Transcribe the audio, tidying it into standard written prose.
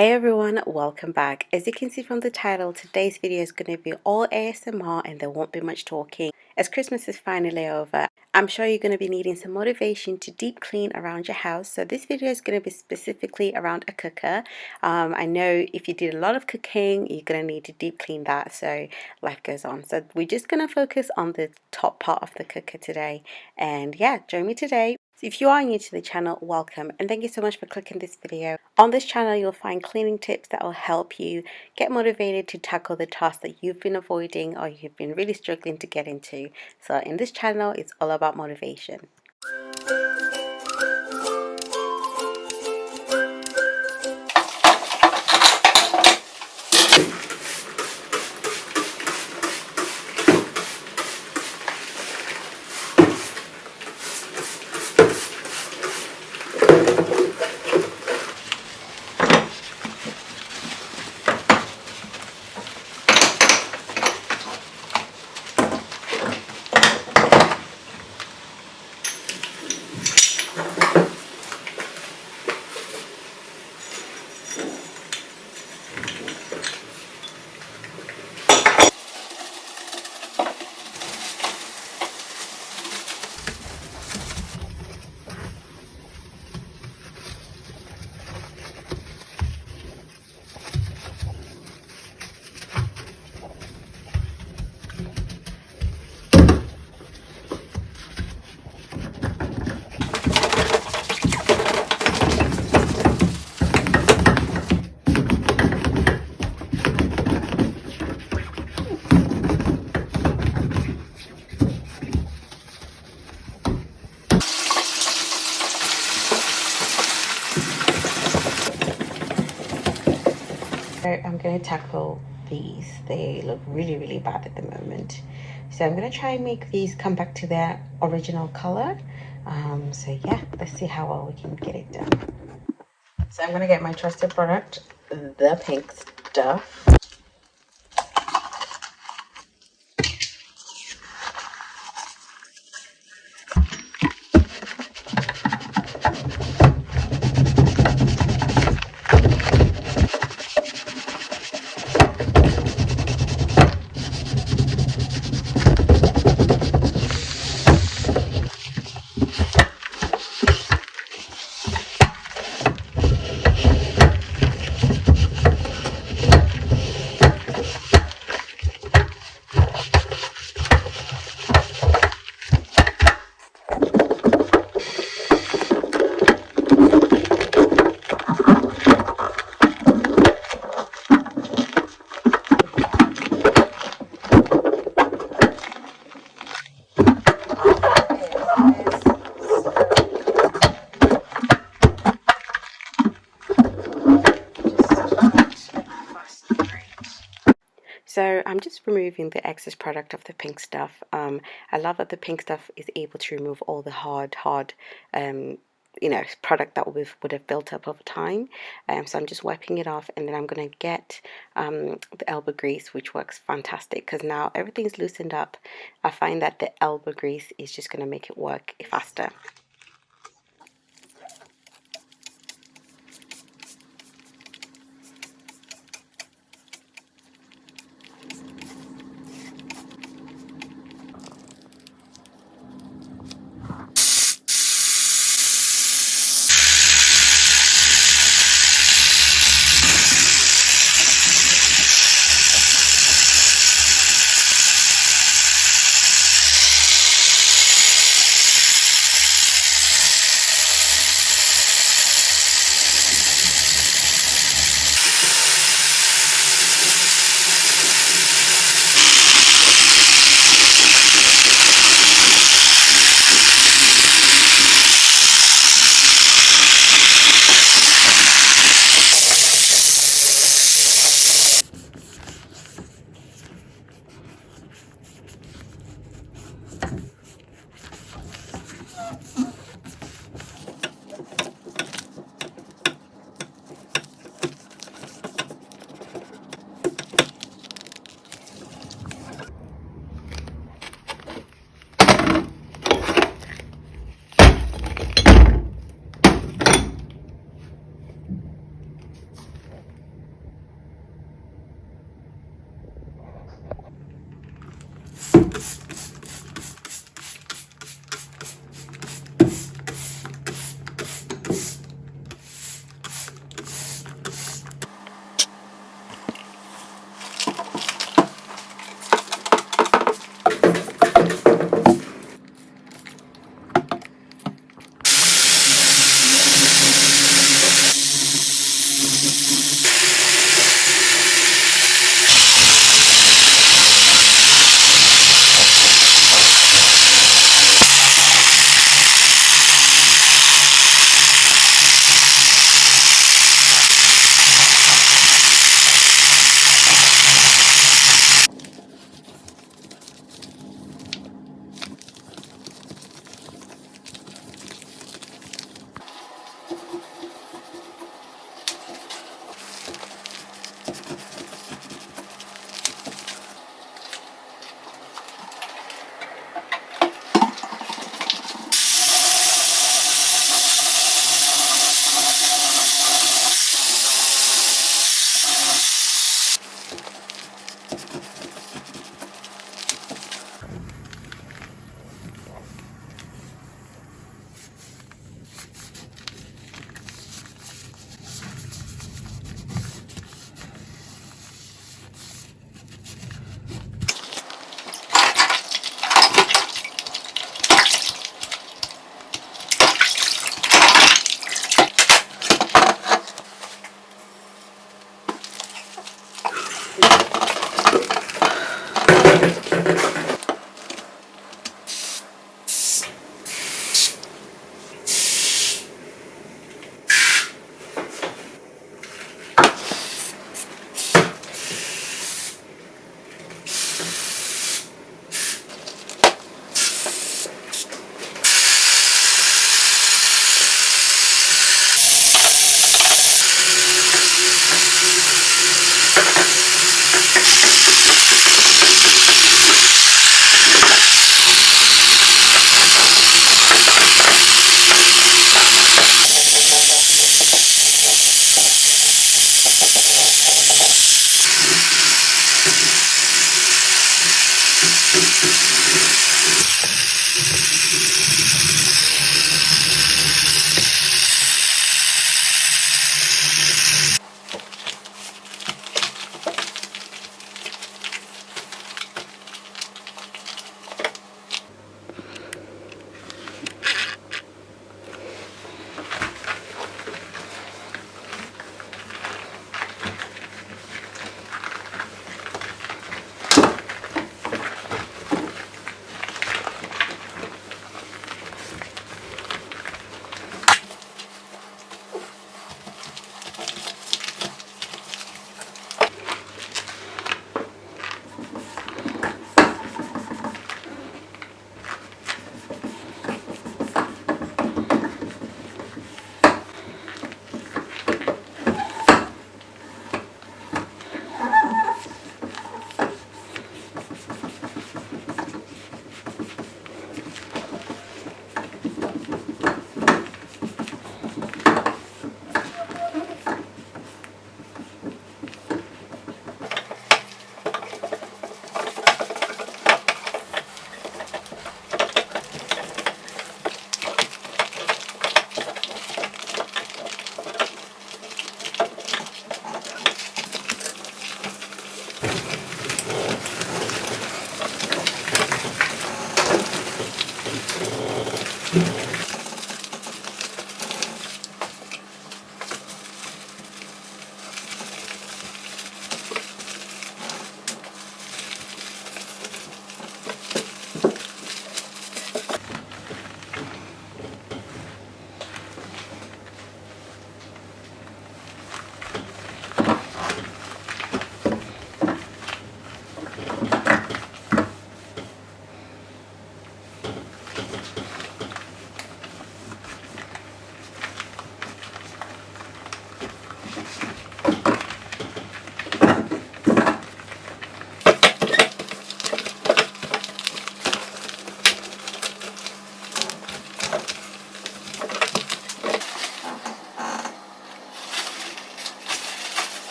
Hey everyone, welcome back. As you can see from the title, today's video is going to be all ASMR and there won't be much talking. As Christmas is finally over, I'm sure you're going to be needing some motivation to deep clean around your house. So this video is going to be specifically around a cooker. I know if you did a lot of cooking, you're going to need to deep clean that, so life goes on. So we're just going to focus on the top part of the cooker today. And yeah, join me today. So if you are new to the channel, welcome and thank you so much for clicking this video. On this channel, you'll find cleaning tips that will help you get motivated to tackle the tasks that you've been avoiding or you've been really struggling to get into. So in this channel, it's all about motivation. I'm going to tackle these. They look really bad at the moment. So I'm going to try and make these come back to their original color. So yeah, let's see how well we can get it done. So I'm going to get my trusted product, the Pink Stuff. So I'm just removing the excess product of the Pink Stuff. I love that the Pink Stuff is able to remove all the hard product that would have built up over time. So I'm just wiping it off, and then I'm going to get the elbow grease, which works fantastic because now everything's loosened up. I find that the elbow grease is just going to make it work faster.